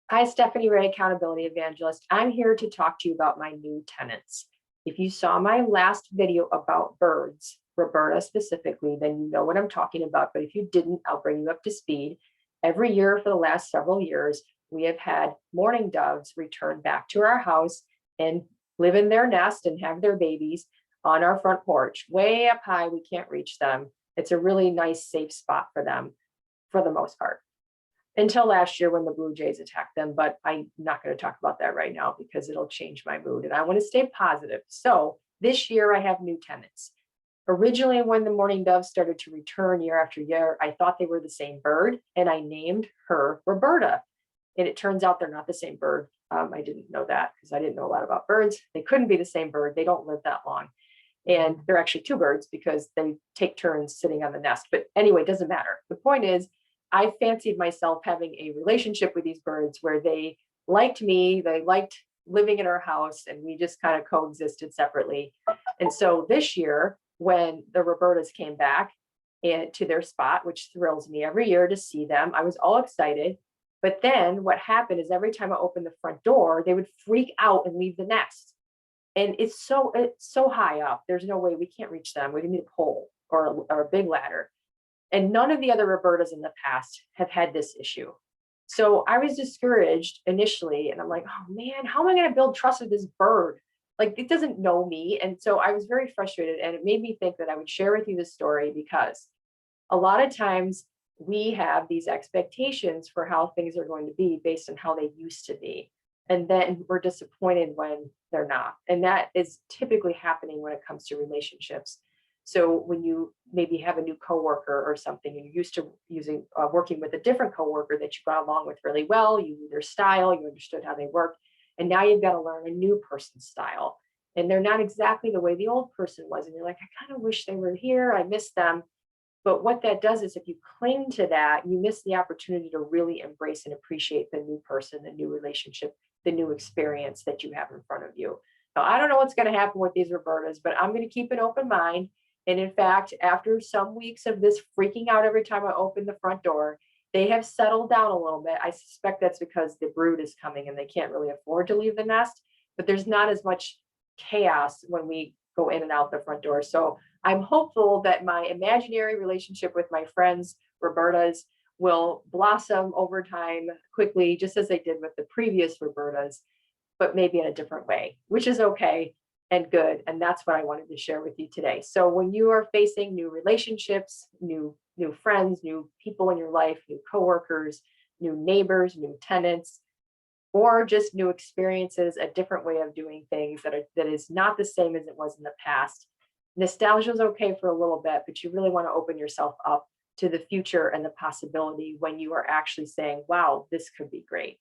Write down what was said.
Hi, Stephanie Ray, Accountability Evangelist. I'm here to talk to you about my new tenants. If you saw my last video about birds, Roberta specifically, then you know what I'm talking about. But if you didn't, I'll bring you up to speed. Every year for the last several years, we have had mourning doves return back to our house and live in their nest and have their babies on our front porch, way up high. We can't reach them. It's a really nice, safe spot for them for the most part until last year when the Blue Jays attacked them. But I'm not going to talk about that right now because it'll change my mood and I want to stay positive. So this year I have new tenants. Originally, when the mourning doves started to return year after year, I thought they were the same bird and I named her Roberta. And it turns out they're not the same bird. I didn't know that because I didn't know a lot about birds. They couldn't be the same bird. They don't live that long. And they're actually two birds because they take turns sitting on the nest. But anyway, it doesn't matter. The point is, I fancied myself having a relationship with these birds where they liked me, they liked living in our house, and we just kind of coexisted separately. And so this year, when the Robertas came back and to their spot, which thrills me every year to see them, I was all excited. But then what happened is every time I opened the front door, they would freak out and leave the nest. And it's so high up. There's no way we can't reach them. We need a pole or a big ladder. And none of the other Robertas in the past have had this issue. So I was discouraged initially, and I'm like, oh man, how am I going to build trust with this bird? Like, it doesn't know me. And so I was very frustrated, and it made me think that I would share with you this story because a lot of times we have these expectations for how things are going to be based on how they used to be. And then we're disappointed when they're not. And that is typically happening when it comes to relationships. So when you maybe have a new coworker or something, and you're used to working with a different coworker that you got along with really well, you knew their style, you understood how they worked, and now you've got to learn a new person's style. And they're not exactly the way the old person was. And you're like, I kind of wish they were here. I miss them. But what that does is if you cling to that, you miss the opportunity to really embrace and appreciate the new person, the new relationship, the new experience that you have in front of you. Now, I don't know what's going to happen with these Robertas, but I'm going to keep an open mind. And in fact, after some weeks of this freaking out every time I open the front door, they have settled down a little bit. I suspect that's because the brood is coming and they can't really afford to leave the nest, but there's not as much chaos when we go in and out the front door. So I'm hopeful that my imaginary relationship with my friends, Robertas, will blossom over time quickly, just as they did with the previous Robertas, but maybe in a different way, which is okay and good. And that's what I wanted to share with you today. So when you are facing new relationships, new friends, new people in your life, new coworkers, new neighbors, new tenants, or just new experiences, a different way of doing things that is not the same as it was in the past. Nostalgia is okay for a little bit, but you really want to open yourself up to the future and the possibility when you are actually saying, wow, this could be great.